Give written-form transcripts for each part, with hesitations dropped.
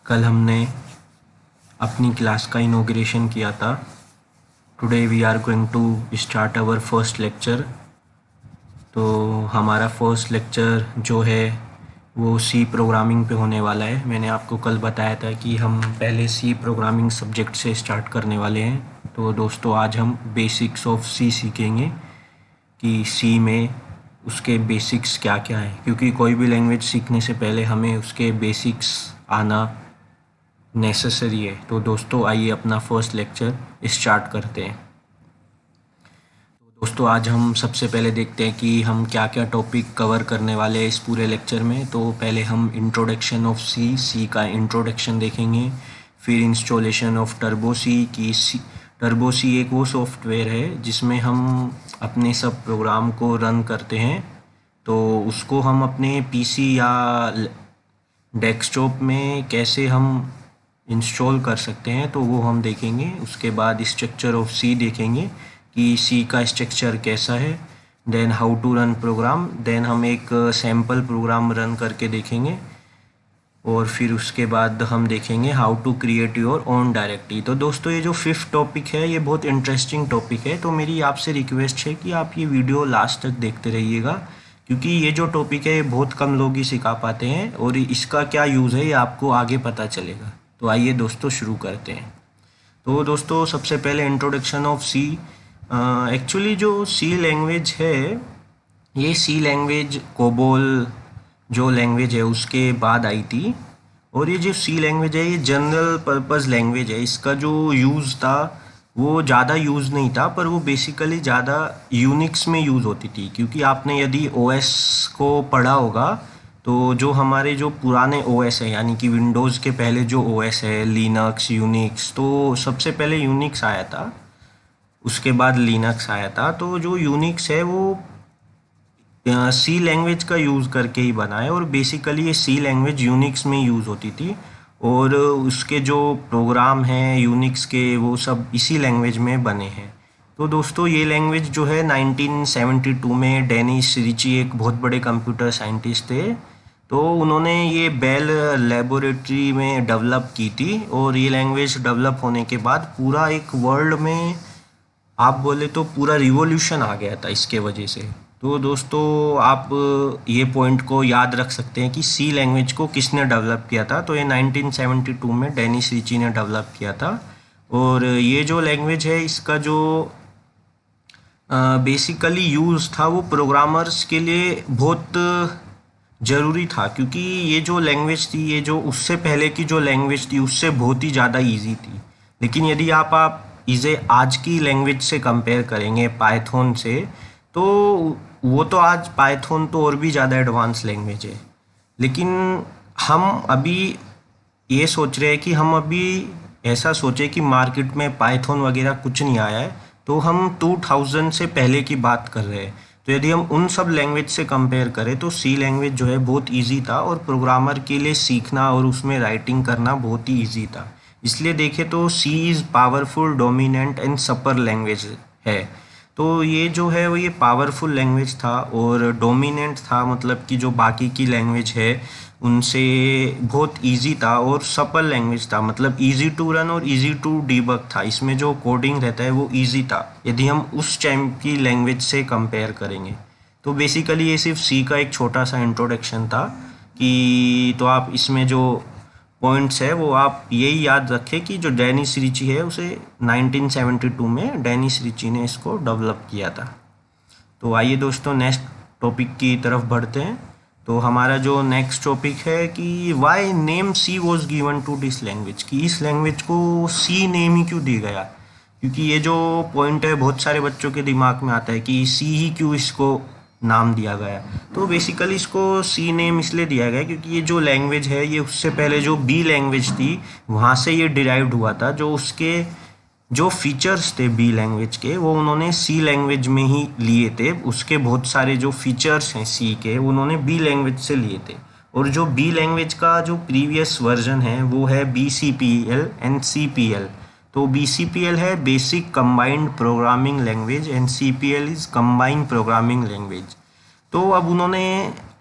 कल हमने अपनी क्लास का इनॉग्रेशन किया था। Today we are going to start our first lecture. तो हमारा फर्स्ट लेक्चर जो है वो सी प्रोग्रामिंग पे होने वाला है। मैंने आपको कल बताया था कि हम पहले सी प्रोग्रामिंग सब्जेक्ट से स्टार्ट करने वाले हैं। तो दोस्तों आज हम बेसिक्स ऑफ सी सीखेंगे कि सी में उसके बेसिक्स क्या क्या हैं, क्योंकि कोई भी लैंग्वेज सीखने से पहले हमें उसके बेसिक्स आना नेसेसरी है। तो दोस्तों आइए अपना फर्स्ट लेक्चर स्टार्ट करते हैं। तो दोस्तों आज हम सबसे पहले देखते हैं कि हम क्या क्या टॉपिक कवर करने वाले हैं इस पूरे लेक्चर में। तो पहले हम इंट्रोडक्शन ऑफ सी का इंट्रोडक्शन देखेंगे, फिर इंस्टॉलेशन ऑफ टर्बो सी की टर्बो सी एक वो सॉफ्टवेयर है जिसमें हम अपने सब प्रोग्राम को रन करते हैं। तो उसको हम अपने पीसी या डेस्कटॉप में कैसे हम इंस्टॉल कर सकते हैं तो वो हम देखेंगे। उसके बाद स्ट्रक्चर ऑफ सी देखेंगे कि सी का स्ट्रक्चर कैसा है। Then how to run program, then हम एक सैम्पल प्रोग्राम रन करके देखेंगे और फिर उसके बाद हम देखेंगे how to create your own directory. तो दोस्तों ये जो फिफ्थ टॉपिक है ये बहुत इंटरेस्टिंग टॉपिक है, तो मेरी आपसे रिक्वेस्ट है कि आप ये वीडियो लास्ट तक देखते रहिएगा, क्योंकि ये जो टॉपिक है ये बहुत कम लोग ही सिखा पाते हैं और इसका क्या यूज़ है ये आपको आगे पता चलेगा। तो आइए दोस्तों शुरू करते हैं। तो दोस्तों सबसे पहले इंट्रोडक्शन ऑफ सी। एक्चुअली जो सी लैंग्वेज है ये सी लैंग्वेज कोबोल जो लैंग्वेज है उसके बाद आई थी, और ये जो सी लैंग्वेज है ये जनरल पर्पस लैंग्वेज है। इसका जो यूज़ था वो ज़्यादा यूज़ नहीं था, पर वो बेसिकली ज़्यादा यूनिक्स में यूज़ होती थी। क्योंकि आपने यदि ओएस को पढ़ा होगा तो जो हमारे जो पुराने ओएस है यानी कि विंडोज़ के पहले जो ओएस है लिनक्स यूनिक्स, तो सबसे पहले यूनिक्स आया था, उसके बाद लिनक्स आया था। तो जो यूनिक्स है वो सी लैंग्वेज का यूज़ करके ही बना है, और बेसिकली ये सी लैंग्वेज यूनिक्स में यूज़ होती थी और उसके जो प्रोग्राम हैं यूनिक्स के वो सब इसी लैंग्वेज में बने हैं। तो दोस्तों ये लैंग्वेज जो है 1972 में डेनिस रिची एक बहुत बड़े कंप्यूटर साइंटिस्ट थे, तो उन्होंने ये बेल लेबोरेटरी में डेवलप की थी। और ये लैंग्वेज डेवलप होने के बाद पूरा एक वर्ल्ड में आप बोले तो पूरा रिवॉल्यूशन आ गया था इसके वजह से। तो दोस्तों आप ये पॉइंट को याद रख सकते हैं कि सी लैंग्वेज को किसने डेवलप किया था। तो ये 1972 में डेनिस रिची ने डेवलप किया था। और ये जो लैंग्वेज है इसका जो बेसिकली यूज़ था वो प्रोग्रामर्स के लिए बहुत ज़रूरी था, क्योंकि ये जो लैंग्वेज थी ये जो उससे पहले की जो लैंग्वेज थी उससे बहुत ही ज़्यादा इजी थी। लेकिन यदि आप इसे आज की लैंग्वेज से कंपेयर करेंगे पाइथन से, तो वो तो आज पाइथन तो और भी ज़्यादा एडवांस लैंग्वेज है। लेकिन हम अभी ये सोच रहे हैं कि हम अभी ऐसा सोचे कि मार्केट में पाइथन वगैरह कुछ नहीं आया है, तो हम 2000 से पहले की बात कर रहे हैं। तो यदि हम उन सब लैंग्वेज से कंपेयर करें तो सी लैंग्वेज जो है बहुत इजी था और प्रोग्रामर के लिए सीखना और उसमें राइटिंग करना बहुत ही इजी था। इसलिए देखें तो C is powerful dominant and super language है। तो ये जो है वो ये पावरफुल लैंग्वेज था और डोमिनेंट था, मतलब कि जो बाकी की लैंग्वेज है उनसे बहुत इजी था, और सपल लैंग्वेज था मतलब इजी टू रन और इजी टू डीबग था। इसमें जो कोडिंग रहता है वो इजी था यदि हम उस टाइम की लैंग्वेज से कंपेयर करेंगे। तो बेसिकली ये सिर्फ सी का एक छोटा सा इंट्रोडक्शन था कि तो आप इसमें जो पॉइंट्स है वो आप यही याद रखें कि जो डेनिस रिची है उसे 1972 में डेनिस रिची ने इसको डेवलप किया था। तो आइए दोस्तों नेक्स्ट टॉपिक की तरफ बढ़ते हैं। तो हमारा जो नेक्स्ट टॉपिक है कि why name C was given to this language, कि इस लैंग्वेज को सी नेम ही क्यों दिया गया। क्योंकि ये जो पॉइंट है बहुत सारे बच्चों के दिमाग में आता है कि सी ही क्यों इसको नाम दिया गया। तो बेसिकली इसको सी नेम इसलिए दिया गया क्योंकि ये जो लैंग्वेज है ये उससे पहले जो बी लैंग्वेज थी वहाँ से ये डिराइव्ड हुआ था। जो उसके जो फीचर्स थे बी लैंग्वेज के वो उन्होंने सी लैंग्वेज में ही लिए थे। उसके बहुत सारे जो फीचर्स हैं सी के उन्होंने बी लैंग्वेज से लिए थे। और जो बी लैंग्वेज का जो प्रीवियस वर्जन है वो है BCPL एंड CPL। तो BCPL है basic combined programming language and CPL is combined programming language. तो अब उन्होंने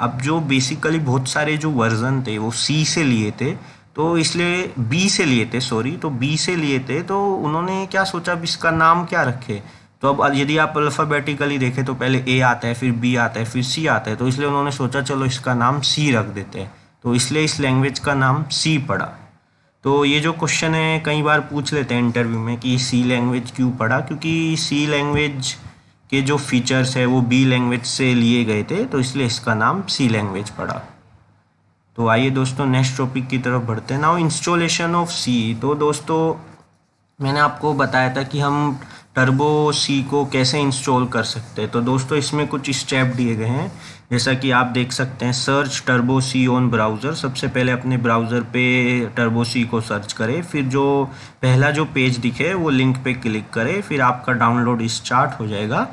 अब जो बेसिकली बहुत सारे जो वर्जन थे वो सी से लिए थे, तो इसलिए बी से लिए थे, सॉरी, तो बी से लिए थे, तो उन्होंने क्या सोचा अब इसका नाम क्या रखे। तो अब यदि आप अल्फ़ाबेटिकली देखें तो पहले ए आता है, फिर बी आता है, फिर सी आता है, तो इसलिए उन्होंने सोचा चलो इसका नाम सी रख देते हैं, तो इसलिए इस लैंग्वेज का नाम सी पड़ा। तो ये जो क्वेश्चन है कई बार पूछ लेते हैं इंटरव्यू में कि सी लैंग्वेज क्यों पढ़ा, क्योंकि सी लैंग्वेज के जो फीचर्स है वो बी लैंग्वेज से लिए गए थे, तो इसलिए इसका नाम सी लैंग्वेज पड़ा। तो आइए दोस्तों नेक्स्ट टॉपिक की तरफ बढ़ते हैं। नाउ इंस्टॉलेशन ऑफ सी। तो दोस्तों मैंने आपको बताया था कि हम टर्बो सी को कैसे इंस्टॉल कर सकते हैं। तो दोस्तों इसमें कुछ स्टेप दिए गए हैं, जैसा कि आप देख सकते हैं, search turbo C on browser. सबसे पहले अपने ब्राउज़र पे टर्बो सी को सर्च करें, फिर जो पहला जो पेज दिखे वो लिंक पे क्लिक करें, फिर आपका डाउनलोड स्टार्ट हो जाएगा,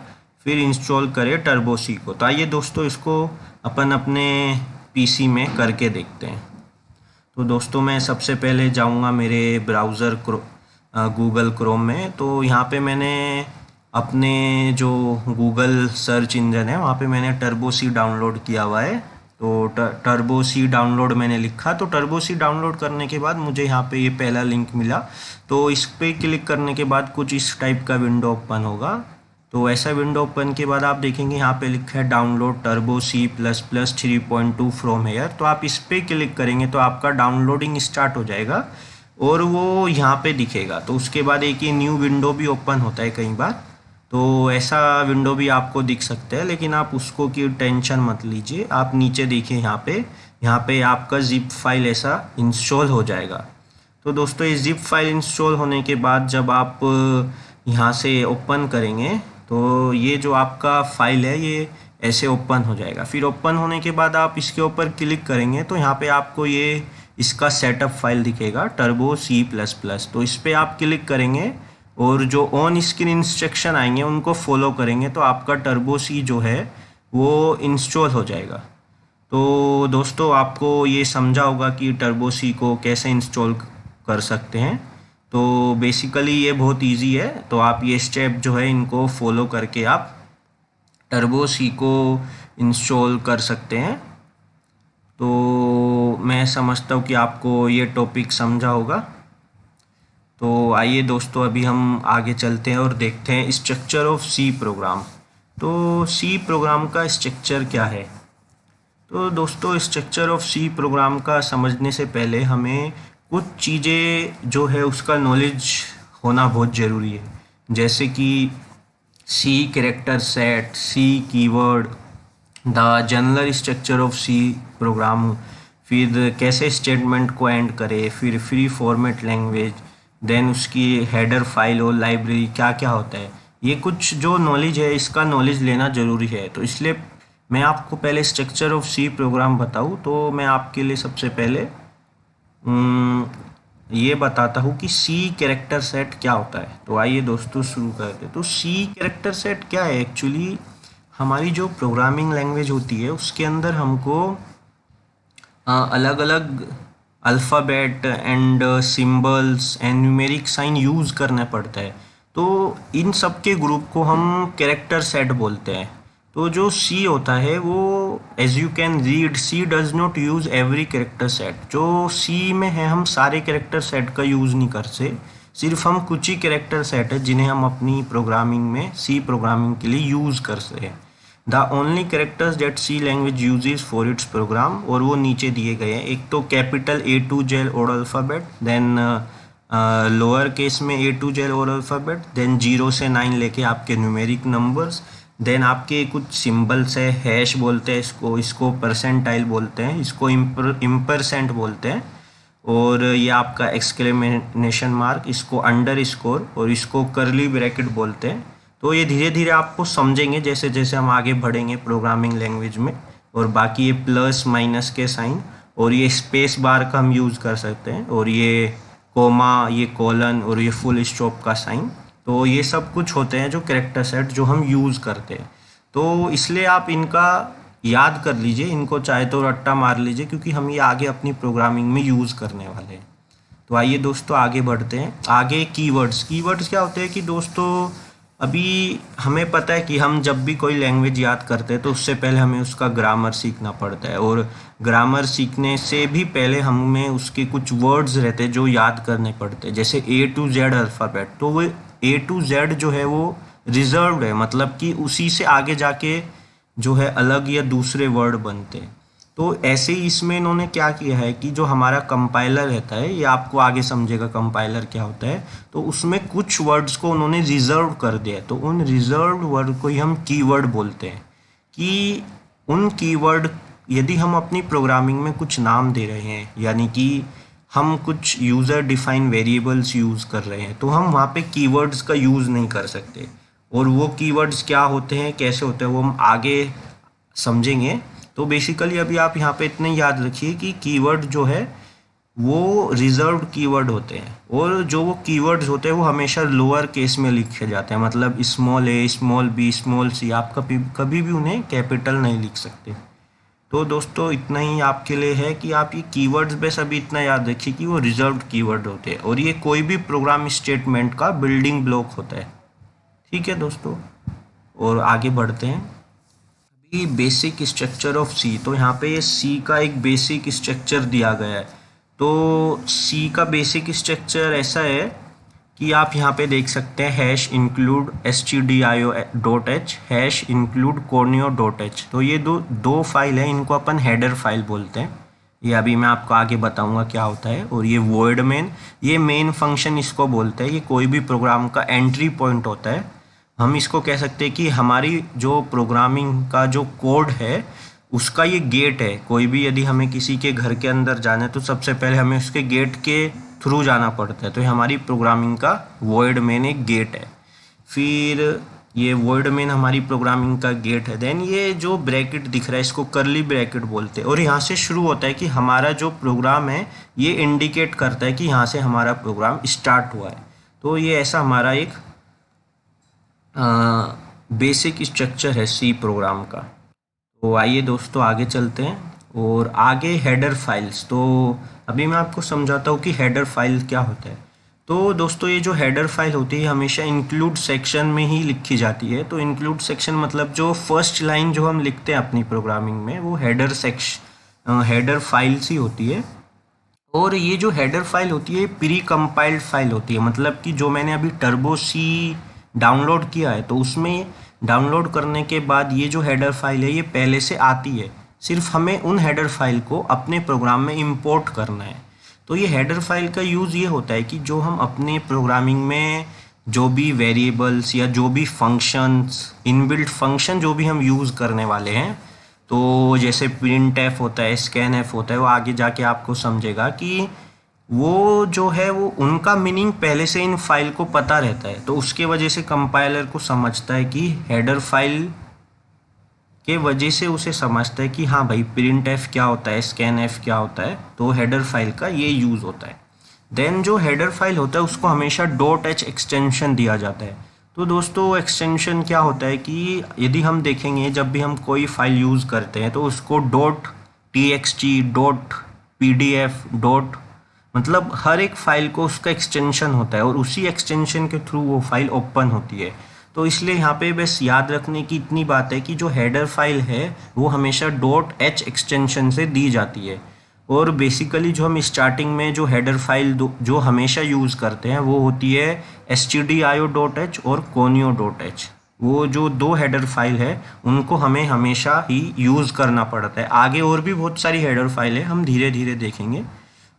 फिर इंस्टॉल करें टर्बो सी को। तो आइए दोस्तों इसको अपन अपने पीसी में करके देखते हैं। तो दोस्तों मैं सबसे पहले जाऊंगा मेरे ब्राउज़र गूगल क्रोम में। तो यहाँ पे मैंने अपने जो गूगल सर्च इंजन है वहाँ पे मैंने टर्बो सी डाउनलोड किया हुआ है। तो टर्बो सी डाउनलोड मैंने लिखा, तो टर्बो सी डाउनलोड करने के बाद मुझे यहाँ पे ये पहला लिंक मिला। तो इस पर क्लिक करने के बाद कुछ इस टाइप का विंडो ओपन होगा। तो ऐसा विंडो ओपन के बाद आप देखेंगे यहाँ पे लिखा है download turbo C plus plus 3.2 from here. तो आप इस पर क्लिक करेंगे तो आपका डाउनलोडिंग स्टार्ट हो जाएगा और वो यहाँ पे दिखेगा। तो उसके बाद एक ये न्यू विंडो भी ओपन होता है कई बार, तो ऐसा विंडो भी आपको दिख सकता है, लेकिन आप उसको की टेंशन मत लीजिए। आप नीचे देखिए यहाँ पे आपका जिप फाइल ऐसा इंस्टॉल हो जाएगा। तो दोस्तों ये जिप फाइल इंस्टॉल होने के बाद जब आप यहाँ से ओपन करेंगे तो ये जो आपका फाइल है ये ऐसे ओपन हो जाएगा। फिर ओपन होने के बाद आप इसके ऊपर क्लिक करेंगे तो यहाँ पे आपको ये इसका सेटअप फाइल दिखेगा टर्बो सी प्लस प्लस। तो इस पर आप क्लिक करेंगे और जो ऑन स्क्रीन इंस्ट्रक्शन आएंगे उनको फॉलो करेंगे तो आपका टर्बो सी जो है वो इंस्टॉल हो जाएगा। तो दोस्तों आपको ये समझा होगा कि टर्बो सी को कैसे इंस्टॉल कर सकते हैं। तो बेसिकली ये बहुत इजी है, तो आप ये स्टेप जो है इनको फॉलो करके आप टर्बो सी को इंस्टॉल कर सकते हैं। तो मैं समझता हूँ कि आपको ये टॉपिक समझा होगा। तो आइए दोस्तों अभी हम आगे चलते हैं और देखते हैं स्ट्रक्चर ऑफ सी प्रोग्राम। तो सी प्रोग्राम का स्ट्रक्चर क्या है। तो दोस्तों स्ट्रक्चर ऑफ सी प्रोग्राम का समझने से पहले हमें कुछ चीज़ें जो है उसका नॉलेज होना बहुत ज़रूरी है, जैसे कि C character set, C keyword, the general structure of C program, फिर कैसे स्टेटमेंट को एंड करे, फिर फ्री फॉर्मेट लैंग्वेज, देन उसकी हेडर फाइल और लाइब्रेरी क्या क्या होता है। ये कुछ जो नॉलेज है इसका नॉलेज लेना ज़रूरी है। तो इसलिए मैं आपको पहले स्ट्रक्चर ऑफ सी प्रोग्राम बताऊँ तो मैं आपके लिए सबसे पहले ये बताता हूँ कि सी कैरेक्टर सेट क्या होता है। तो आइए दोस्तों शुरू करते हैं। तो सी कैरेक्टर सेट क्या है। एक्चुअली हमारी जो प्रोग्रामिंग लैंग्वेज होती है उसके अंदर हमको अलग अलग alphabet and symbols and numeric sign use करना पड़ता है। तो इन सब के ग्रुप को हम कैरेक्टर सेट बोलते हैं। तो जो सी होता है वो as you can read C does not use every character set. जो सी में है हम सारे कैरेक्टर सेट का यूज़ नहीं करते, सिर्फ हम कुछ ही कैरेक्टर सेट है जिन्हें हम अपनी प्रोग्रामिंग में सी प्रोग्रामिंग के लिए यूज़ करते हैं। The only characters that C language uses for its program, और वो नीचे दिए गए हैं। एक तो कैपिटल A to Z और अल्फ़ाबेट, देन लोअर केस में A to Z और अल्फ़ाबेट, देन 0 से 9 लेके आपके न्यूमेरिक नंबर्स, देन आपके कुछ सिंबल्स है, हैश बोलते हैं इसको परसेंटाइल बोलते हैं, इसको इम्परसेंट बोलते हैं, और ये आपका एक्सक्लेमेशन मार्क, इसको अंडर स्कोर और इसको कर्ली ब्रैकेट बोलते हैं। तो ये धीरे धीरे आपको समझेंगे जैसे जैसे हम आगे बढ़ेंगे प्रोग्रामिंग लैंग्वेज में। और बाकी ये प्लस माइनस के साइन और ये स्पेस बार का हम यूज़ कर सकते हैं, और ये कोमा, ये कॉलन और ये फुल स्टॉप का साइन। तो ये सब कुछ होते हैं जो कैरेक्टर सेट जो हम यूज़ करते हैं। तो इसलिए आप इनका याद कर लीजिए, इनको चाहे तो रट्टा मार लीजिए, क्योंकि हम ये आगे अपनी प्रोग्रामिंग में यूज़ करने वाले हैं। तो आइए दोस्तों आगे बढ़ते हैं। आगे कीवर्ड्स क्या होते हैं कि दोस्तों अभी हमें पता है कि हम जब भी कोई लैंग्वेज याद करते हैं तो उससे पहले हमें उसका ग्रामर सीखना पड़ता है, और ग्रामर सीखने से भी पहले हमें उसके कुछ वर्ड्स रहते हैं जो याद करने पड़ते हैं, जैसे ए टू जेड अल्फ़ाबेट। तो वो ए टू जेड जो है वो रिजर्व्ड है, मतलब कि उसी से आगे जाके जो है अलग या दूसरे वर्ड बनते हैं। तो ऐसे ही इसमें इन्होंने क्या किया है कि जो हमारा कंपाइलर रहता है, ये आपको आगे समझेगा कंपाइलर क्या होता है, तो उसमें कुछ वर्ड्स को उन्होंने रिजर्व कर दिया है। तो उन रिजर्व्ड वर्ड को ही हम कीवर्ड बोलते हैं, कि उन कीवर्ड यदि हम अपनी प्रोग्रामिंग में कुछ नाम दे रहे हैं, यानी कि हम कुछ यूज़र डिफाइन वेरिएबल्स यूज़ कर रहे हैं, तो हम वहाँ पे कीवर्ड्स का यूज़ नहीं कर सकते। और वो कीवर्ड्स क्या होते हैं, कैसे होते हैं, वो हम आगे समझेंगे। तो बेसिकली अभी आप यहाँ पे इतने याद रखिए कि कीवर्ड जो है वो रिजर्व्ड कीवर्ड होते हैं, और जो वो कीवर्ड्स होते हैं वो हमेशा लोअर केस में लिखे जाते हैं, मतलब स्मॉल ए, स्मॉल बी, स्मॉल सी। आप कभी कभी भी उन्हें कैपिटल नहीं लिख सकते। तो दोस्तों इतना ही आपके लिए है कि आप ये कीवर्ड्स बस अभी इतना याद रखिए कि वो रिजर्व्ड कीवर्ड होते हैं, और ये कोई भी प्रोग्राम स्टेटमेंट का बिल्डिंग ब्लॉक होता है। ठीक है दोस्तों, और आगे बढ़ते हैं। अभी बेसिक स्ट्रक्चर ऑफ सी, तो यहाँ पे सी का एक बेसिक स्ट्रक्चर दिया गया है। तो सी का बेसिक स्ट्रक्चर ऐसा है कि आप यहाँ पे देख सकते हैं hash include stdio.h, hash include corneo.h। तो ये दो फाइल है, इनको अपन हेडर फाइल बोलते हैं। ये अभी मैं आपको आगे बताऊंगा क्या होता है। और ये void main, ये मेन फंक्शन इसको बोलते हैं। ये कोई भी प्रोग्राम का एंट्री पॉइंट होता है। हम इसको कह सकते हैं कि हमारी जो प्रोग्रामिंग का जो कोड है उसका ये गेट है। कोई भी यदि हमें किसी के घर के अंदर जाना है तो सबसे पहले हमें उसके गेट के थ्रू जाना पड़ता है। तो ये हमारी प्रोग्रामिंग का void main एक गेट है। फिर ये void main हमारी प्रोग्रामिंग का गेट है। देन ये जो ब्रैकेट दिख रहा है इसको कर्ली ब्रैकेट बोलते हैं, और यहाँ से शुरू होता है कि हमारा जो प्रोग्राम है ये इंडिकेट करता है कि यहाँ से हमारा प्रोग्राम स्टार्ट हुआ है। तो ये ऐसा हमारा एक बेसिक स्ट्रक्चर है सी प्रोग्राम का। तो आइए दोस्तों आगे चलते हैं, और आगे हेडर फाइल्स। तो अभी मैं आपको समझाता हूँ कि हेडर फाइल क्या होता है। तो दोस्तों ये जो हेडर फाइल होती है हमेशा इंक्लूड सेक्शन में ही लिखी जाती है। तो इंक्लूड सेक्शन मतलब जो फर्स्ट लाइन जो हम लिखते हैं अपनी प्रोग्रामिंग में वो हेडर फाइल्स ही होती है। और ये जो हेडर फाइल होती है प्री कंपाइल्ड फाइल होती है, मतलब कि जो मैंने अभी टर्बो सी डाउनलोड किया है तो उसमें डाउनलोड करने के बाद ये जो हेडर फाइल है ये पहले से आती है, सिर्फ हमें उन हेडर फाइल को अपने प्रोग्राम में इंपोर्ट करना है। तो ये हेडर फाइल का यूज़ ये होता है कि जो हम अपने प्रोग्रामिंग में जो भी वेरिएबल्स या जो भी फंक्शंस, इनबिल्ट फंक्शन जो भी हम यूज़ करने वाले हैं, तो जैसे प्रिंट एफ होता है, स्कैन एफ होता है, वो आगे जाके आपको समझेगा कि वो जो है वो उनका मीनिंग पहले से इन फाइल को पता रहता है। तो उसके वजह से कंपाइलर को समझता है कि हेडर फाइल के वजह से उसे समझता है कि हाँ भाई प्रिंट एफ क्या होता है, स्कैन एफ क्या होता है, तो हेडर फाइल का ये यूज़ होता है। देन जो हेडर फाइल होता है उसको हमेशा .h एक्सटेंशन दिया जाता है। तो दोस्तों एक्सटेंशन क्या होता है कि यदि हम देखेंगे जब भी हम कोई फाइल यूज़ करते हैं तो उसको .txt, .pdf, मतलब हर एक फाइल को उसका एक्सटेंशन होता है और उसी एक्सटेंशन के थ्रू वो फाइल ओपन होती है। तो इसलिए यहाँ पे बस याद रखने की इतनी बात है कि जो हेडर फाइल है वो हमेशा .h एक्सटेंशन से दी जाती है। और बेसिकली जो हम स्टार्टिंग में जो हेडर फाइल जो हमेशा यूज़ करते हैं वो होती है stdio.h और conio.h। वो जो दो हेडर फाइल है उनको हमें हमेशा ही यूज़ करना पड़ता है। आगे और भी बहुत सारी हेडर फाइल है, हम धीरे धीरे देखेंगे।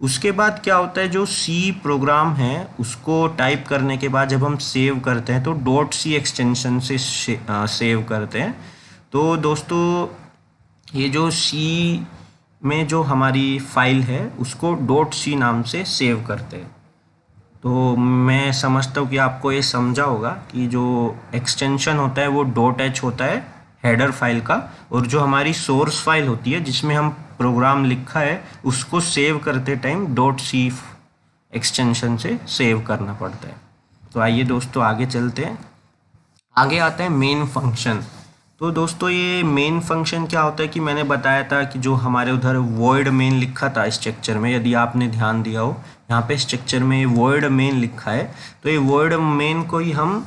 उसके बाद क्या होता है, जो सी प्रोग्राम है उसको टाइप करने के बाद जब हम सेव करते हैं तो .c एक्सटेंशन से सेव करते हैं। तो दोस्तों ये जो सी में जो हमारी फाइल है उसको .c नाम से सेव करते हैं। तो मैं समझता हूँ कि आपको ये समझा होगा कि जो एक्सटेंशन होता है वो .h होता है हेडर फाइल का, और जो हमारी सोर्स फाइल होती है जिसमें हम प्रोग्राम लिखा है उसको सेव करते टाइम .c एक्सटेंशन से सेव करना पड़ता है। तो आइए दोस्तों आगे चलते हैं। आगे आता है मेन फंक्शन। तो दोस्तों ये मेन फंक्शन क्या होता है कि मैंने बताया था कि जो हमारे उधर void main लिखा था स्ट्रक्चर में, यदि आपने ध्यान दिया हो यहाँ पे स्ट्रक्चर में void main लिखा है, तो ये void main को ही हम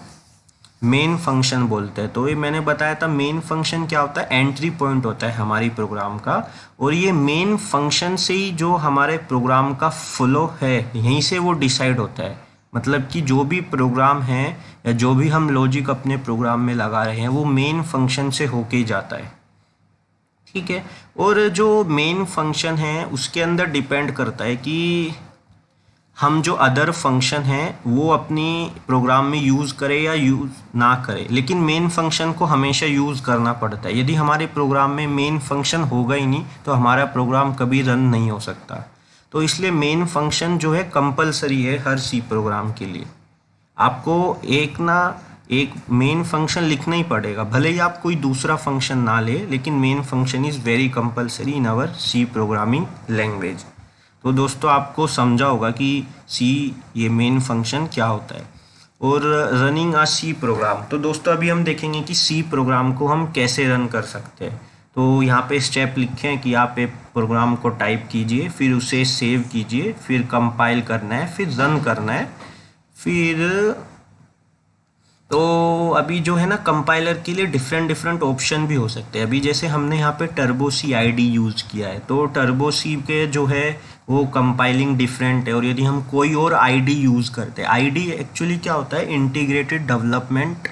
मेन फंक्शन बोलते हैं। तो ये मैंने बताया था मेन फंक्शन क्या होता है, एंट्री पॉइंट होता है हमारी प्रोग्राम का, और ये मेन फंक्शन से ही जो हमारे प्रोग्राम का फ्लो है यहीं से वो डिसाइड होता है। मतलब कि जो भी प्रोग्राम है या जो भी हम लॉजिक अपने प्रोग्राम में लगा रहे हैं वो मेन फंक्शन से होके ही जाता है। ठीक है, और जो मेन फंक्शन है उसके अंदर डिपेंड करता है कि हम जो अदर फंक्शन हैं वो अपनी प्रोग्राम में यूज़ करें या यूज़ ना करें, लेकिन मेन फंक्शन को हमेशा यूज़ करना पड़ता है। यदि हमारे प्रोग्राम में मेन फंक्शन होगा ही नहीं तो हमारा प्रोग्राम कभी रन नहीं हो सकता। तो इसलिए मेन फंक्शन जो है कंपलसरी है हर सी प्रोग्राम के लिए। आपको एक मेन फंक्शन लिखना ही पड़ेगा, भले ही आप कोई दूसरा फंक्शन ना ले, लेकिन main function is very compulsory in our C programming language. तो दोस्तों आपको समझा होगा कि सी ये मेन फंक्शन क्या होता है। और रनिंग आ सी प्रोग्राम, तो दोस्तों अभी हम देखेंगे कि सी प्रोग्राम को हम कैसे रन कर सकते हैं। तो यहाँ पे स्टेप लिखे हैं कि आप एक प्रोग्राम को टाइप कीजिए, फिर उसे सेव कीजिए, फिर कंपाइल करना है, फिर रन करना है, फिर तो अभी जो है ना कंपाइलर के लिए डिफरेंट ऑप्शन भी हो सकते हैं। अभी जैसे हमने यहाँ पे टर्बो सी आईडी यूज़ किया है, तो टर्बो सी के जो है वो कंपाइलिंग डिफरेंट है। और यदि हम कोई और आईडी यूज़ करते हैं, आईडी एक्चुअली क्या होता है, इंटीग्रेटेड डेवलपमेंट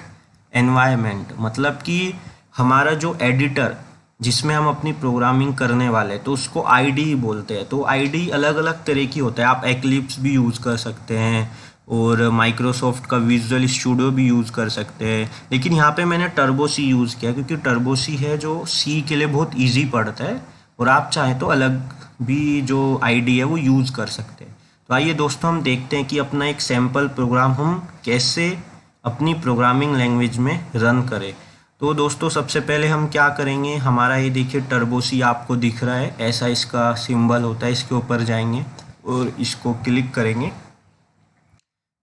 एनवायरनमेंट, मतलब कि हमारा जो एडिटर जिसमें हम अपनी प्रोग्रामिंग करने वाले हैं तो उसको आईडी बोलते हैं। तो आईडी अलग अलग तरह की होता है, आप एक्लिप्स भी यूज़ कर सकते हैं और माइक्रोसॉफ्ट का विजुअल स्टूडियो भी यूज़ कर सकते हैं, लेकिन यहाँ पे मैंने टर्बो सी यूज़ किया क्योंकि टर्बो सी है जो सी के लिए बहुत इजी पड़ता है, और आप चाहें तो अलग भी जो आईडी है वो यूज़ कर सकते हैं। तो आइए दोस्तों हम देखते हैं कि अपना एक सैम्पल प्रोग्राम हम कैसे अपनी प्रोग्रामिंग लैंग्वेज में रन करें। तो दोस्तों सबसे पहले हम क्या करेंगे, हमारा ये देखिए टर्बो सी आपको दिख रहा है, ऐसा इसका सिंबल होता है, इसके ऊपर जाएंगे और इसको क्लिक करेंगे।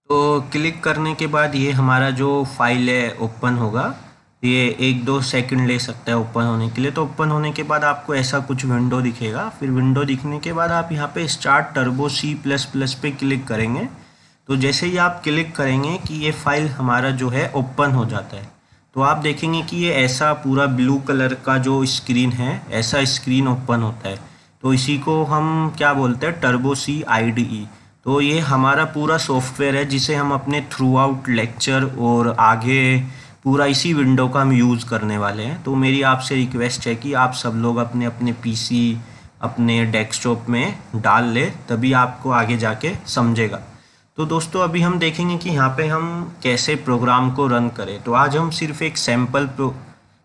तो क्लिक करने के बाद ये हमारा जो फाइल है ओपन होगा, ये 1-2 सेकंड ले सकता है ओपन होने के लिए। तो ओपन होने के बाद आपको ऐसा कुछ विंडो दिखेगा, फिर विंडो दिखने के बाद आप यहाँ पे start turbo C plus plus पे क्लिक करेंगे। तो जैसे ही आप क्लिक करेंगे कि ये फाइल हमारा जो है ओपन हो जाता है, तो आप देखेंगे कि ये ऐसा पूरा ब्लू कलर का जो स्क्रीन है, ऐसा स्क्रीन ओपन होता है। तो इसी को हम क्या बोलते हैं, टर्बो सी आईडीई। तो ये हमारा पूरा सॉफ्टवेयर है जिसे हम अपने थ्रू आउट लेक्चर और आगे पूरा इसी विंडो का हम यूज़ करने वाले हैं। तो मेरी आपसे रिक्वेस्ट है कि आप सब लोग अपने अपने पीसी अपने डेस्कटॉप में डाल ले, तभी आपको आगे जाके समझेगा। तो दोस्तों अभी हम देखेंगे कि यहाँ पे हम कैसे प्रोग्राम को रन करें। तो आज हम सिर्फ एक सैम्पल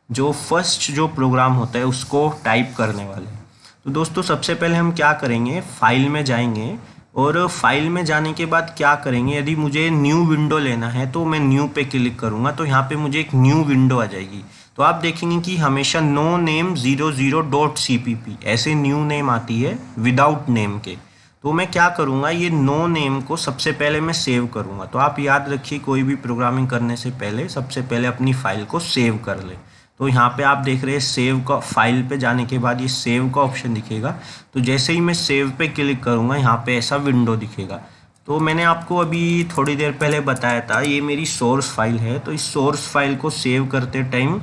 जो फर्स्ट जो प्रोग्राम होता है उसको टाइप करने वाले हैं। तो दोस्तों सबसे पहले हम क्या करेंगे, फाइल में जाएंगे, और फाइल में जाने के बाद क्या करेंगे, यदि मुझे न्यू विंडो लेना है तो मैं न्यू पे क्लिक करूँगा, तो यहाँ पे मुझे एक न्यू विंडो आ जाएगी। तो आप देखेंगे कि हमेशा नो नेम 00.cpp ऐसे न्यू नेम आती है विदाउट नेम के। तो मैं क्या करूँगा, ये नो नेम को सबसे पहले मैं सेव करूँगा। तो आप याद रखिए कोई भी प्रोग्रामिंग करने से पहले सबसे पहले अपनी फ़ाइल को सेव कर ले। तो यहाँ पे आप देख रहे हैं सेव का, फाइल पे जाने के बाद ये सेव का ऑप्शन दिखेगा। तो जैसे ही मैं सेव पे क्लिक करूँगा यहाँ पे ऐसा विंडो दिखेगा। तो मैंने आपको अभी थोड़ी देर पहले बताया था ये मेरी सोर्स फाइल है। तो इस सोर्स फाइल को सेव करते टाइम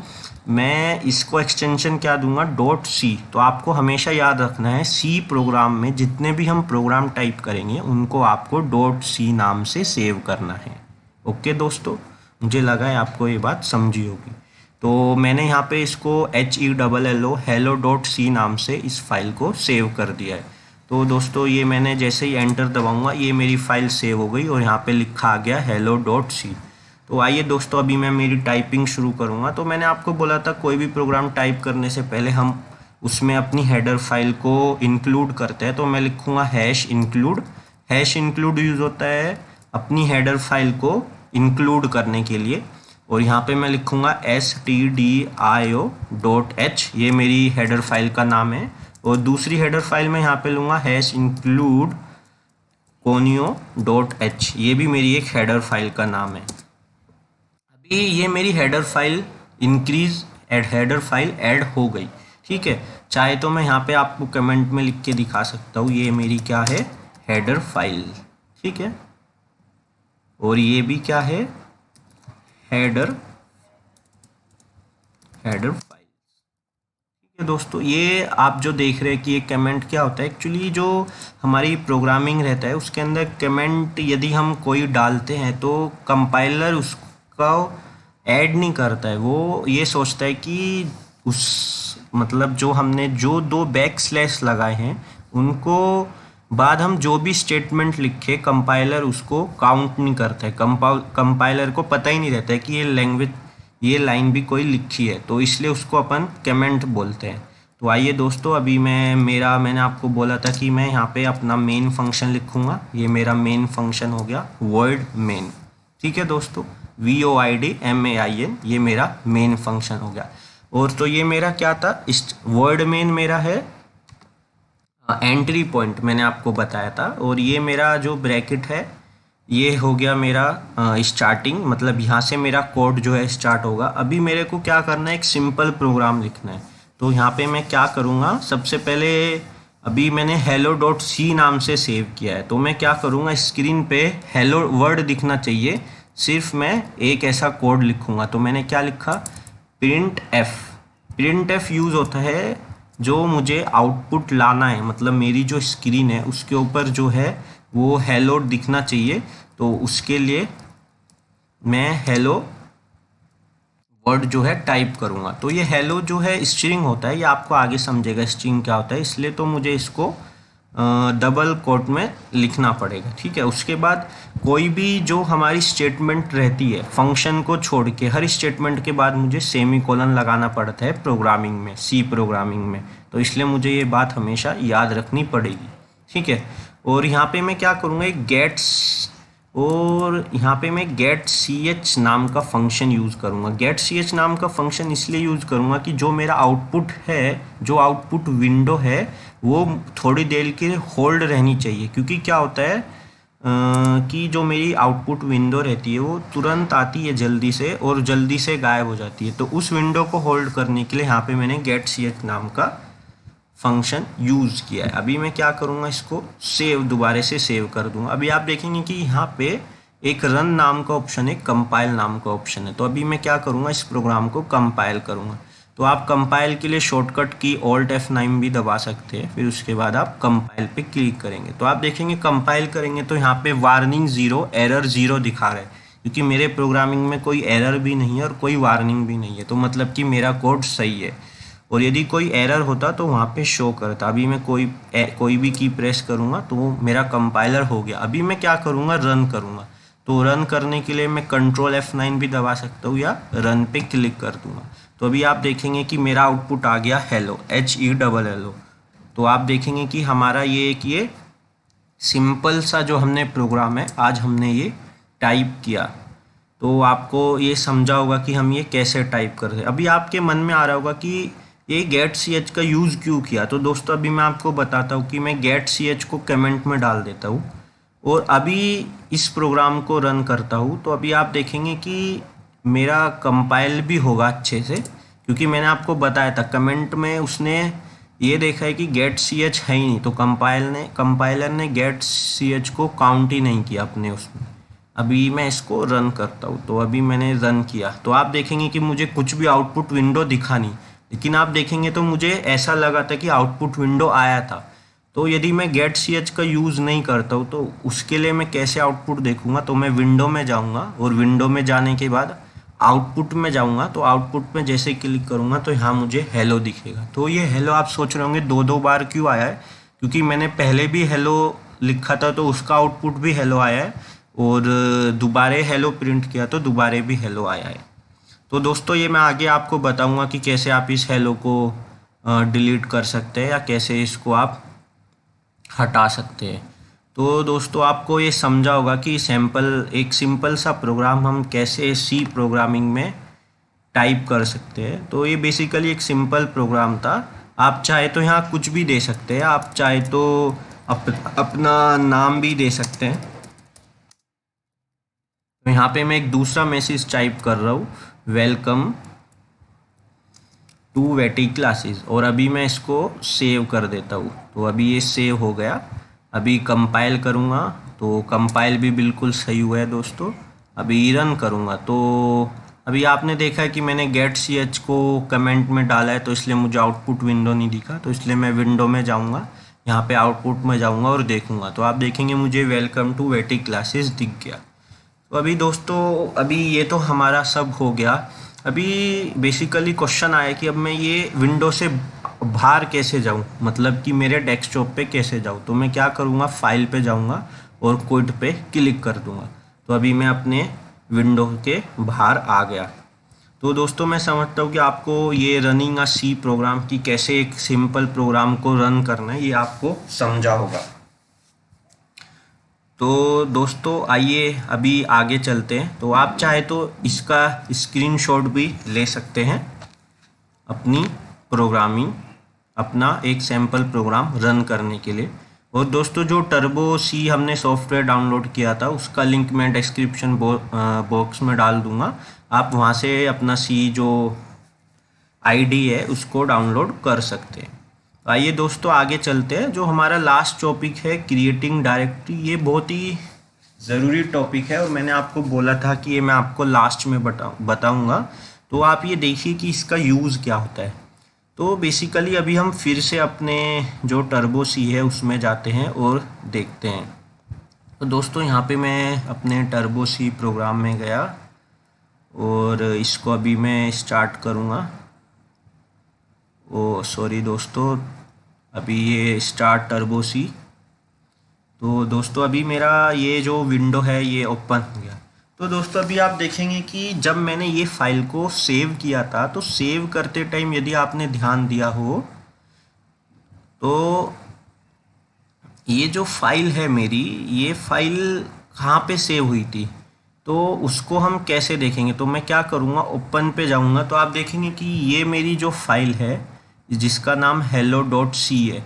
मैं इसको एक्सटेंशन क्या दूंगा, .c। तो आपको हमेशा याद रखना है सी प्रोग्राम में जितने भी हम प्रोग्राम टाइप करेंगे उनको आपको .c नाम से सेव करना है। ओके दोस्तों, मुझे लगा है आपको ये बात समझी होगी। तो मैंने यहाँ पे इसको HELLO hello.c नाम से इस फाइल को सेव कर दिया है। तो दोस्तों ये मैंने जैसे ही एंटर दबाऊंगा ये मेरी फाइल सेव हो गई और यहाँ पे लिखा आ गया hello.c। तो आइए दोस्तों अभी मैं मेरी टाइपिंग शुरू करूँगा। तो मैंने आपको बोला था कोई भी प्रोग्राम टाइप करने से पहले हम उसमें अपनी हेडर फाइल को इंक्लूड करते हैं। तो मैं लिखूँगा #include। #include यूज़ होता है अपनी हेडर फाइल को इंक्लूड करने के लिए। और यहाँ पे मैं लिखूँगा stdio.h, ये मेरी हेडर फाइल का नाम है। और दूसरी हेडर फाइल में यहाँ पे लूँगा #include conio.h, ये भी मेरी एक हेडर फाइल का नाम है। अभी ये मेरी header file header file add हो गई, ठीक है। चाहे तो मैं यहाँ पे आपको कमेंट में लिख के दिखा सकता हूँ, ये मेरी क्या है, हेडर फाइल, ठीक है। और ये भी क्या है, हेडर फाइल। ठीक है दोस्तों, ये आप जो देख रहे हैं कि ये कमेंट क्या होता है, एक्चुअली जो हमारी प्रोग्रामिंग रहता है उसके अंदर कमेंट यदि हम कोई डालते हैं तो कंपाइलर उसका ऐड नहीं करता है। वो ये सोचता है कि उस मतलब जो हमने जो 2 बैक स्लैश लगाए हैं उनको बाद हम जो भी स्टेटमेंट लिखे कंपाइलर उसको काउंट नहीं करता है। कंपाइलर को पता ही नहीं रहता है कि ये लाइन भी कोई लिखी है, तो इसलिए उसको अपन कमेंट बोलते हैं। तो आइए दोस्तों, अभी मैंने आपको बोला था कि मैं यहाँ पे अपना मेन फंक्शन लिखूँगा। ये मेरा मेन फंक्शन हो गया वर्ड मेन। ठीक है दोस्तों, VOIDMAIN ये मेरा मेन फंक्शन हो गया। और तो ये मेरा क्या था, इस वर्ड मेन मेरा है एंट्री पॉइंट, मैंने आपको बताया था। और ये मेरा जो ब्रैकेट है ये हो गया मेरा स्टार्टिंग, मतलब यहाँ से मेरा कोड जो है स्टार्ट होगा। अभी मेरे को क्या करना है, एक सिंपल प्रोग्राम लिखना है। तो यहाँ पे मैं क्या करूँगा, सबसे पहले अभी मैंने hello.c नाम से सेव किया है, तो मैं क्या करूँगा, स्क्रीन पे हेलो वर्ड दिखना चाहिए, सिर्फ मैं एक ऐसा कोड लिखूँगा। तो मैंने क्या लिखा, प्रिंट एफ यूज़ होता है जो मुझे आउटपुट लाना है, मतलब मेरी जो स्क्रीन है उसके ऊपर जो है वो हेलो दिखना चाहिए। तो उसके लिए मैं हेलो वर्ड जो है टाइप करूँगा। तो ये हेलो जो है स्ट्रिंग होता है, ये आपको आगे समझेगा स्ट्रिंग क्या होता है, इसलिए तो मुझे इसको डबल कोट में लिखना पड़ेगा। ठीक है, उसके बाद कोई भी जो हमारी स्टेटमेंट रहती है फंक्शन को छोड़ के, हर स्टेटमेंट के बाद मुझे सेमीकोलन लगाना पड़ता है प्रोग्रामिंग में, सी प्रोग्रामिंग में। तो इसलिए मुझे ये बात हमेशा याद रखनी पड़ेगी। ठीक है, और यहाँ पे मैं क्या करूँगा, एक गेट्स, और यहाँ पे मैं गेट ch नाम का फंक्शन यूज़ करूँगा। गेट ch नाम का फंक्शन इसलिए यूज़ करूँगा कि जो मेरा आउटपुट है, जो आउटपुट विंडो है, वो थोड़ी देर के लिए होल्ड रहनी चाहिए। क्योंकि क्या होता है कि जो मेरी आउटपुट विंडो रहती है वो तुरंत आती है जल्दी से और जल्दी से गायब हो जाती है। तो उस विंडो को होल्ड करने के लिए यहाँ पे मैंने गेट ch नाम का फंक्शन यूज़ किया है। अभी मैं क्या करूँगा, इसको दोबारा से सेव कर दूँगा। अभी आप देखेंगे कि यहाँ पे एक रन नाम का ऑप्शन है, कंपाइल नाम का ऑप्शन है। तो अभी मैं क्या करूँगा, इस प्रोग्राम को कंपाइल करूँगा। तो आप कंपाइल के लिए शॉर्टकट की Alt F9 भी दबा सकते हैं, फिर उसके बाद आप कंपाइल पे क्लिक करेंगे। तो आप देखेंगे कंपाइल करेंगे तो यहाँ पे वार्निंग 0 एरर 0 दिखा रहा है, क्योंकि मेरे प्रोग्रामिंग में कोई एरर भी नहीं है और कोई वार्निंग भी नहीं है। तो मतलब कि मेरा कोड सही है। और यदि कोई एरर होता तो वहाँ पे शो करता। अभी मैं कोई भी की प्रेस करूँगा तो मेरा कंपाइलर हो गया। अभी मैं क्या करूँगा, रन करूँगा। तो रन करने के लिए मैं Ctrl F9 भी दबा सकता हूँ या रन पे क्लिक कर दूँगा। तो अभी आप देखेंगे कि मेरा आउटपुट आ गया हेलो, HELLO। तो आप देखेंगे कि हमारा ये सिंपल सा जो हमने प्रोग्राम है आज हमने ये टाइप किया। तो आपको ये समझा होगा कि हम ये कैसे टाइप कर रहे हैं। अभी आपके मन में आ रहा होगा कि ये गेट ch का यूज़ क्यों किया। तो दोस्तों अभी मैं आपको बताता हूँ कि मैं गेट ch को कमेंट में डाल देता हूँ और अभी इस प्रोग्राम को रन करता हूँ। तो अभी आप देखेंगे कि मेरा कंपाइल भी होगा अच्छे से, क्योंकि मैंने आपको बताया था कमेंट में उसने ये देखा है कि गेट ch है ही नहीं, तो कंपाइलर ने गेट ch को काउंट ही नहीं किया अपने उसमें। अभी मैं इसको रन करता हूँ। तो अभी मैंने रन किया तो आप देखेंगे कि मुझे कुछ भी आउटपुट विंडो दिखा नहीं, लेकिन आप देखेंगे तो मुझे ऐसा लगा था कि आउटपुट विंडो आया था। तो यदि मैं गेट ch का यूज़ नहीं करता हूँ तो उसके लिए मैं कैसे आउटपुट देखूँगा। तो मैं विंडो में जाऊँगा और विंडो में जाने के बाद आउटपुट में जाऊँगा। तो आउटपुट में जैसे क्लिक करूँगा तो यहाँ मुझे हेलो दिखेगा। तो ये हेलो आप सोच रहे होंगे दो बार क्यों आया है, क्योंकि मैंने पहले भी हेलो लिखा था तो उसका आउटपुट भी हेलो आया है, और दोबारे हेलो प्रिंट किया तो दोबारे भी हेलो आया है। तो दोस्तों ये मैं आगे आपको बताऊंगा कि कैसे आप इस हेलो को डिलीट कर सकते हैं या कैसे इसको आप हटा सकते हैं। तो दोस्तों आपको ये समझा होगा कि एक सिंपल सा प्रोग्राम हम कैसे सी प्रोग्रामिंग में टाइप कर सकते हैं। तो ये बेसिकली एक सिंपल प्रोग्राम था। आप चाहे तो यहाँ कुछ भी दे सकते हैं, आप चाहे तो अपना नाम भी दे सकते हैं। तो यहाँ पे मैं एक दूसरा मैसेज टाइप कर रहा हूँ, वेलकम टू वेटी क्लासेस, और अभी मैं इसको सेव कर देता हूँ। तो अभी ये सेव हो गया। अभी कंपाइल करूँगा तो कंपाइल भी बिल्कुल सही हुआ है दोस्तों। अभी रन करूँगा तो अभी आपने देखा है कि मैंने गेट सी एच को कमेंट में डाला है, तो इसलिए मुझे आउटपुट विंडो नहीं दिखा, तो इसलिए मैं विंडो में जाऊंगा, यहाँ पे आउटपुट में जाऊंगा और देखूंगा, तो आप देखेंगे मुझे वेलकम टू वैटिक क्लासेस दिख गया। तो अभी दोस्तों, अभी ये तो हमारा सब हो गया। अभी बेसिकली क्वेश्चन आया कि अब मैं ये विंडो से बाहर कैसे जाऊं, मतलब कि मेरे डेस्कटॉप पे कैसे जाऊं। तो मैं क्या करूंगा, फाइल पे जाऊंगा और क्विट पे क्लिक कर दूंगा। तो अभी मैं अपने विंडो के बाहर आ गया। तो दोस्तों, मैं समझता हूँ कि आपको ये रनिंग अ सी प्रोग्राम की कैसे एक सिंपल प्रोग्राम को रन करना है, ये आपको समझा होगा। तो दोस्तों, आइए अभी आगे चलते हैं। तो आप चाहे तो इसका स्क्रीनशॉट भी ले सकते हैं अपनी प्रोग्रामिंग, अपना एक सैम्पल प्रोग्राम रन करने के लिए। और दोस्तों, जो टर्बो सी हमने सॉफ्टवेयर डाउनलोड किया था, उसका लिंक मैं डिस्क्रिप्शन बॉक्स में डाल दूंगा। आप वहाँ से अपना सी जो आईडी है उसको डाउनलोड कर सकते हैं। आइए दोस्तों, आगे चलते हैं। जो हमारा लास्ट टॉपिक है, क्रिएटिंग डायरेक्टरी, ये बहुत ही ज़रूरी टॉपिक है और मैंने आपको बोला था कि ये मैं आपको लास्ट में बताऊंगा। तो आप ये देखिए कि इसका यूज़ क्या होता है। तो बेसिकली अभी हम फिर से अपने जो टर्बो सी है उसमें जाते हैं और देखते हैं। तो दोस्तों, यहाँ पे मैं अपने टर्बो सी प्रोग्राम में गया और इसको अभी मैं स्टार्ट करूँगा। ओ सॉरी दोस्तों, अभी ये स्टार्ट टर्बो सी। तो दोस्तों, अभी मेरा ये जो विंडो है ये ओपन हो गया। तो दोस्तों, अभी आप देखेंगे कि जब मैंने ये फाइल को सेव किया था, तो सेव करते टाइम यदि आपने ध्यान दिया हो तो ये जो फाइल है मेरी, ये फाइल कहाँ पे सेव हुई थी, तो उसको हम कैसे देखेंगे। तो मैं क्या करूँगा, ओपन पे जाऊँगा। तो आप देखेंगे कि ये मेरी जो फाइल है जिसका नाम hello.c है,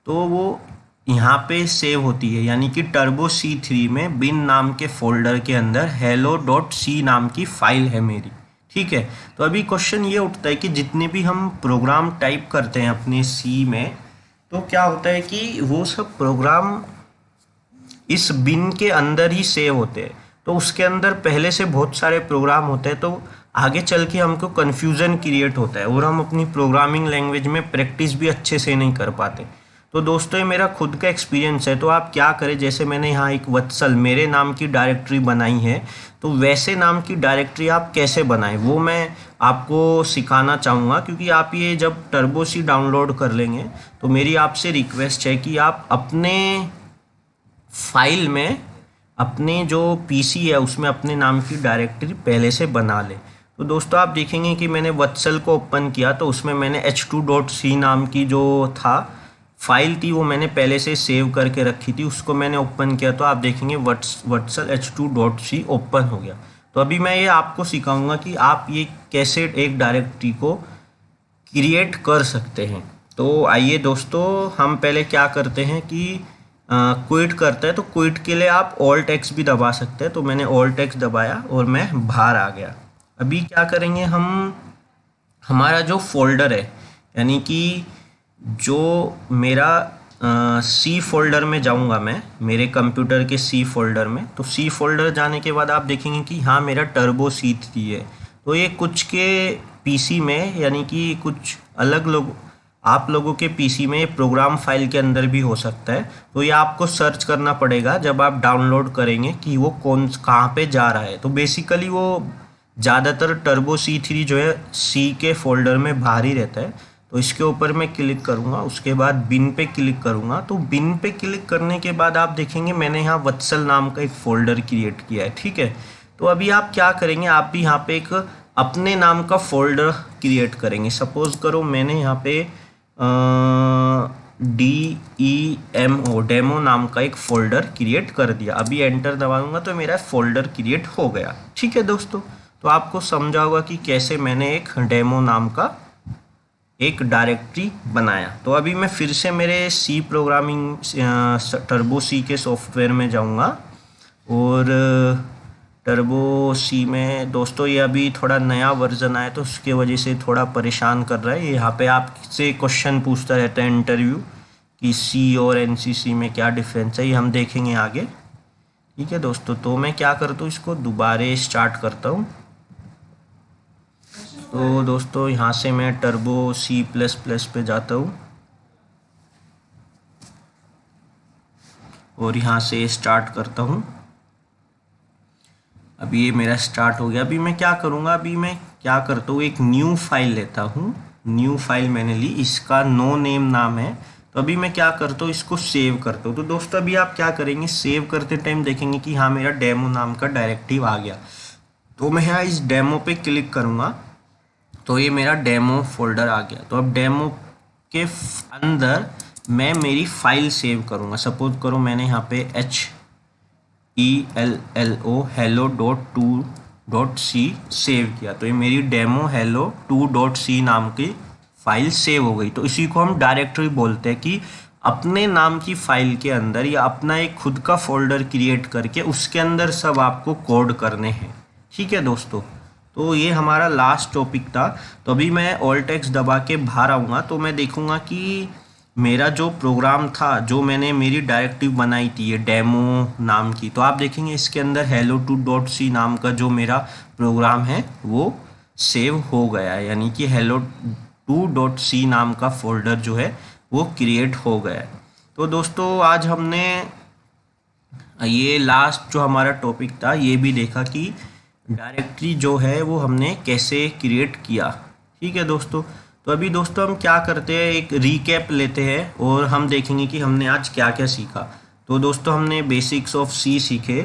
तो वो यहाँ पे सेव होती है, यानी कि टर्बो C3 में बिन नाम के फोल्डर के अंदर hello.c नाम की फाइल है मेरी। ठीक है। तो अभी क्वेश्चन ये उठता है कि जितने भी हम प्रोग्राम टाइप करते हैं अपने सी में, तो क्या होता है कि वो सब प्रोग्राम इस बिन के अंदर ही सेव होते हैं। तो उसके अंदर पहले से बहुत सारे प्रोग्राम होते हैं, तो आगे चल के हमको कन्फ्यूज़न क्रिएट होता है और हम अपनी प्रोग्रामिंग लैंग्वेज में प्रैक्टिस भी अच्छे से नहीं कर पाते। तो दोस्तों, ये मेरा खुद का एक्सपीरियंस है। तो आप क्या करें, जैसे मैंने यहाँ एक वत्सल मेरे नाम की डायरेक्टरी बनाई है, तो वैसे नाम की डायरेक्टरी आप कैसे बनाएं वो मैं आपको सिखाना चाहूँगा। क्योंकि आप ये जब टर्बो सी डाउनलोड कर लेंगे, तो मेरी आपसे रिक्वेस्ट है कि आप अपने फाइल में, अपने जो पीसी है उसमें अपने नाम की डायरेक्टरी पहले से बना लें। तो दोस्तों, आप देखेंगे कि मैंने वत्सल को ओपन किया, तो उसमें मैंने h2.c नाम की जो था फाइल थी, वो मैंने पहले से सेव करके रखी थी, उसको मैंने ओपन किया। तो आप देखेंगे वत्सल h2.c ओपन हो गया। तो अभी मैं ये आपको सिखाऊंगा कि आप ये कैसे एक डायरेक्टरी को क्रिएट कर सकते हैं। तो आइए दोस्तों, हम पहले क्या करते हैं कि क्विट करते हैं। तो क्विट के लिए आप ऑल्ट एक्स भी दबा सकते हैं। तो मैंने ऑल्ट एक्स दबाया और मैं बाहर आ गया। अभी क्या करेंगे, हम हमारा जो फोल्डर है, यानी कि जो मेरा सी फोल्डर में जाऊंगा मैं, मेरे कंप्यूटर के सी फोल्डर में। तो सी फोल्डर जाने के बाद आप देखेंगे कि हाँ, मेरा टर्बो C3 है। तो ये कुछ के पीसी में, यानी कि कुछ अलग लोग, आप लोगों के पीसी में प्रोग्राम फाइल के अंदर भी हो सकता है। तो ये आपको सर्च करना पड़ेगा जब आप डाउनलोड करेंगे कि वो कहाँ पे जा रहा है। तो बेसिकली वो ज़्यादातर टर्बो C3 जो है सी के फोल्डर में बाहर ही रहता है। तो इसके ऊपर मैं क्लिक करूँगा, उसके बाद बिन पे क्लिक करूँगा। तो बिन पे क्लिक करने के बाद आप देखेंगे मैंने यहाँ वत्सल नाम का एक फ़ोल्डर क्रिएट किया है। ठीक है। तो अभी आप क्या करेंगे, आप भी यहाँ पे एक अपने नाम का फ़ोल्डर क्रिएट करेंगे। सपोज़ करो मैंने यहाँ पे DEMO डेमो नाम का एक फ़ोल्डर क्रिएट कर दिया। अभी एंटर दबाऊंगा तो मेरा फ़ोल्डर क्रिएट हो गया। ठीक है दोस्तों, तो आपको समझा होगा कि कैसे मैंने एक डेमो नाम का एक डायरेक्टरी बनाया। तो अभी मैं फिर से मेरे सी प्रोग्रामिंग टर्बो सी के सॉफ्टवेयर में जाऊंगा और टर्बो सी में दोस्तों ये अभी थोड़ा नया वर्जन आया तो उसके वजह से थोड़ा परेशान कर रहा है। यहाँ पे आपसे क्वेश्चन पूछता रहता है इंटरव्यू कि सी और एनसीसी में क्या डिफरेंस है, ये हम देखेंगे आगे। ठीक है दोस्तों, तो मैं क्या करता हूँ, इसको दोबारा स्टार्ट करता हूँ तो दोस्तों यहाँ से मैं टर्बो C++ पे जाता हूँ और यहाँ से स्टार्ट करता हूँ। अभी ये मेरा स्टार्ट हो गया। अभी मैं क्या करूँगा, अभी मैं क्या करता हूँ, एक न्यू फाइल लेता हूँ। न्यू फाइल मैंने ली, इसका नो नेम नाम है। तो अभी मैं क्या करता हूँ, इसको सेव करता हूँ। तो दोस्तों अभी आप क्या करेंगे, सेव करते टाइम देखेंगे कि हाँ मेरा डेमो नाम का डायरेक्टिव आ गया। तो मैं यहाँ इस डेमो पे क्लिक करूँगा तो ये मेरा डेमो फोल्डर आ गया। तो अब डेमो के अंदर मैं मेरी फाइल सेव करूँगा। सपोज करो मैंने यहाँ पे hello.2.c सेव किया, तो ये मेरी डेमो hello2.c नाम की फाइल सेव हो गई। तो इसी को हम डायरेक्टरी बोलते हैं कि अपने नाम की फाइल के अंदर या अपना एक खुद का फोल्डर क्रिएट करके उसके अंदर सब आपको कोड करने हैं। ठीक है दोस्तों, तो ये हमारा लास्ट टॉपिक था। तो अभी मैं ऑल्ट एक्स दबा के बाहर आऊँगा तो मैं देखूँगा कि मेरा जो प्रोग्राम था, जो मैंने मेरी डायरेक्टिव बनाई थी ये डेमो नाम की, तो आप देखेंगे इसके अंदर hello2.c नाम का जो मेरा प्रोग्राम है वो सेव हो गया है, यानी कि hello2.c नाम का फोल्डर जो है वो क्रिएट हो गया है। तो दोस्तों आज हमने ये लास्ट जो हमारा टॉपिक था ये भी देखा कि डायरेक्टरी जो है वो हमने कैसे क्रिएट किया। ठीक है दोस्तों, तो अभी दोस्तों हम क्या करते हैं, एक रीकैप लेते हैं और हम देखेंगे कि हमने आज क्या क्या सीखा। तो दोस्तों हमने बेसिक्स ऑफ सी सीखे।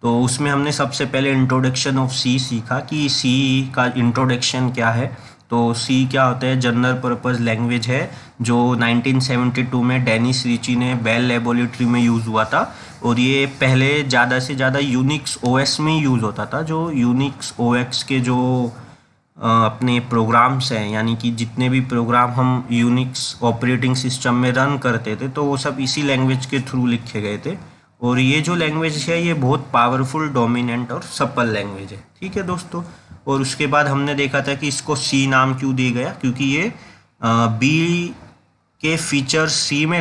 तो उसमें हमने सबसे पहले इंट्रोडक्शन ऑफ सी सीखा कि सी का इंट्रोडक्शन क्या है। तो सी क्या होता है, जनरल पर्पस लैंग्वेज है जो 1972 में डेनिस रिची ने बेल लेबोरेटरी में यूज़ हुआ था। और ये पहले ज़्यादा से ज़्यादा यूनिक्स ओएस में ही यूज़ होता था। जो यूनिक्स ओएस के जो अपने प्रोग्राम्स हैं, यानी कि जितने भी प्रोग्राम हम यूनिक्स ऑपरेटिंग सिस्टम में रन करते थे तो वो सब इसी लैंग्वेज के थ्रू लिखे गए थे। और ये जो लैंग्वेज है ये बहुत पावरफुल, डोमिनेंट और सपल लैंग्वेज है। ठीक है दोस्तों, और उसके बाद हमने देखा था कि इसको सी नाम क्यों दिया गया, क्योंकि ये बी के फीचर सी में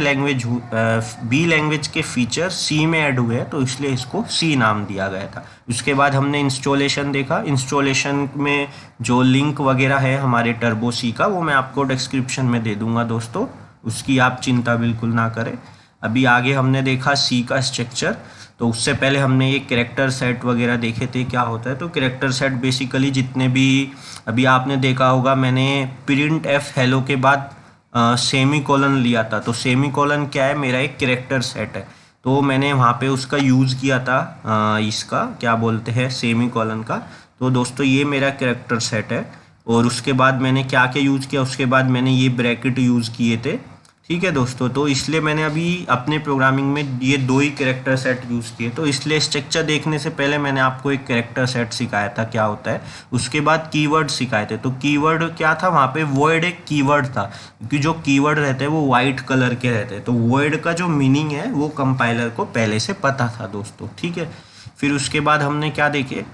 बी लैंग्वेज के फीचर सी में ऐड हुए हैं, तो इसलिए इसको सी नाम दिया गया था। उसके बाद हमने इंस्टॉलेशन देखा। इंस्टॉलेशन में जो लिंक वगैरह है हमारे टर्बो सी का वो मैं आपको डिस्क्रिप्शन में दे दूंगा दोस्तों, उसकी आप चिंता बिल्कुल ना करें। अभी आगे हमने देखा सी का स्ट्रक्चर। तो उससे पहले हमने ये कैरेक्टर सेट वगैरह देखे थे क्या होता है। तो कैरेक्टर सेट बेसिकली जितने भी, अभी आपने देखा होगा मैंने प्रिंट एफ हेलो के बाद सेमी कॉलन लिया था। तो सेमी कॉलन क्या है, मेरा एक कैरेक्टर सेट है। तो मैंने वहाँ पे उसका यूज़ किया था इसका क्या बोलते हैं, सेमी कॉलन का। तो दोस्तों ये मेरा कैरेक्टर सेट है। और उसके बाद मैंने क्या क्या यूज़ किया, उसके बाद मैंने ये ब्रैकेट यूज़ किए थे। ठीक है दोस्तों, तो इसलिए मैंने अभी अपने प्रोग्रामिंग में ये दो ही कैरेक्टर सेट यूज़ किए। तो इसलिए स्ट्रक्चर देखने से पहले मैंने आपको एक कैरेक्टर सेट सिखाया था क्या होता है, उसके बाद कीवर्ड सिखाए थे। तो कीवर्ड क्या था, वहाँ पे वॉइड एक कीवर्ड था, क्योंकि जो कीवर्ड रहते हैं वो वाइट कलर के रहते हैं। तो वॉइड का जो मीनिंग है वो कंपाइलर को पहले से पता था दोस्तों। ठीक है, फिर उसके बाद हमने क्या देखे,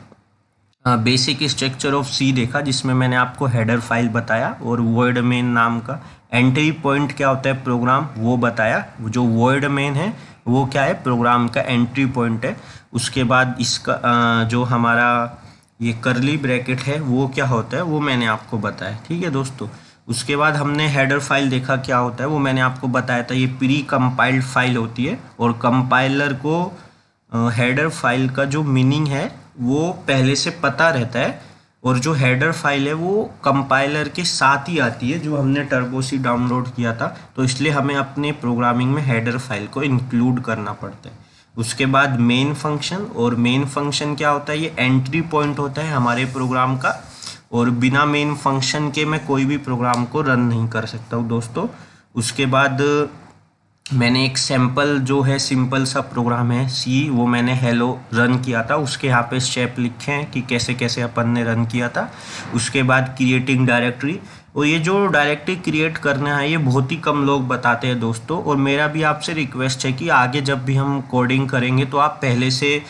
बेसिक स्ट्रक्चर ऑफ सी देखा, जिसमें मैंने आपको हेडर फाइल बताया और वॉइड मेन नाम का एंट्री पॉइंट क्या होता है प्रोग्राम वो बताया। जो वॉइड मेन है वो क्या है, प्रोग्राम का एंट्री पॉइंट है। उसके बाद इसका जो हमारा ये करली ब्रैकेट है वो क्या होता है वो मैंने आपको बताया। ठीक है दोस्तों, उसके बाद हमने हेडर फाइल देखा क्या होता है, वो मैंने आपको बताया था। ये प्री कंपाइल्ड फाइल होती है और कंपाइलर को हेडर फाइल का जो मीनिंग है वो पहले से पता रहता है। और जो हेडर फाइल है वो कंपाइलर के साथ ही आती है, जो हमने टर्बो सी डाउनलोड किया था। तो इसलिए हमें अपने प्रोग्रामिंग में हेडर फाइल को इंक्लूड करना पड़ता है। उसके बाद मेन फंक्शन, और मेन फंक्शन क्या होता है, ये एंट्री पॉइंट होता है हमारे प्रोग्राम का। और बिना मेन फंक्शन के मैं कोई भी प्रोग्राम को रन नहीं कर सकता हूँ दोस्तों। उसके बाद मैंने एक सैम्पल जो है सिंपल सा प्रोग्राम है सी, वो मैंने हेलो रन किया था। उसके यहाँ पे स्टेप लिखे हैं कि कैसे कैसे अपन ने रन किया था। उसके बाद क्रिएटिंग डायरेक्टरी, और ये जो डायरेक्टरी क्रिएट करना है ये बहुत ही कम लोग बताते हैं दोस्तों। और मेरा भी आपसे रिक्वेस्ट है कि आगे जब भी हम कोडिंग करेंगे तो आप पहले से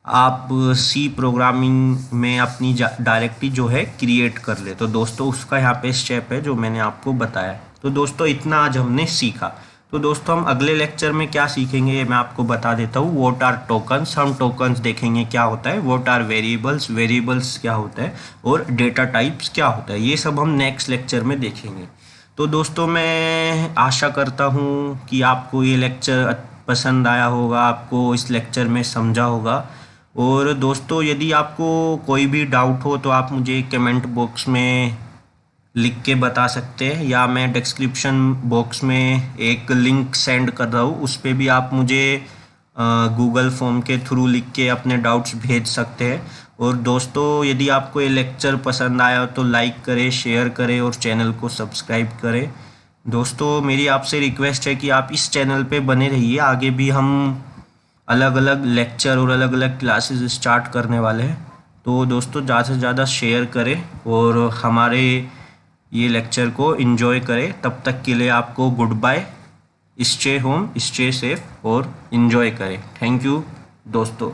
आप सी प्रोग्रामिंग में अपनी डायरेक्टरी जो है क्रिएट कर ले। तो दोस्तों उसका यहाँ पे स्टेप है जो मैंने आपको बताया। तो दोस्तों इतना आज हमने सीखा। तो दोस्तों हम अगले लेक्चर में क्या सीखेंगे ये मैं आपको बता देता हूँ। व्हाट आर टोकन्स, हम टोकन्स देखेंगे क्या होता है। व्हाट आर वेरिएबल्स, वेरिएबल्स क्या होता है। और डेटा टाइप्स क्या होता है, ये सब हम नेक्स्ट लेक्चर में देखेंगे। तो दोस्तों मैं आशा करता हूँ कि आपको ये लेक्चर पसंद आया होगा, आपको इस लेक्चर में समझा होगा। और दोस्तों यदि आपको कोई भी डाउट हो तो आप मुझे कमेंट बॉक्स में लिख के बता सकते हैं, या मैं डिस्क्रिप्शन बॉक्स में एक लिंक सेंड कर रहा हूँ, उस पर भी आप मुझे गूगल फॉर्म के थ्रू लिख के अपने डाउट्स भेज सकते हैं। और दोस्तों यदि आपको ये लेक्चर पसंद आया तो लाइक करें, शेयर करें और चैनल को सब्सक्राइब करें। दोस्तों मेरी आपसे रिक्वेस्ट है कि आप इस चैनल पे बने रहिए, आगे भी हम अलग अलग लेक्चर और अलग अलग क्लासेस स्टार्ट करने वाले हैं। तो दोस्तों ज़्यादा से ज़्यादा शेयर करें और हमारे ये लेक्चर को एंजॉय करें। तब तक के लिए आपको good bye, stay home, stay safe और एंजॉय करें। थैंक यू दोस्तों।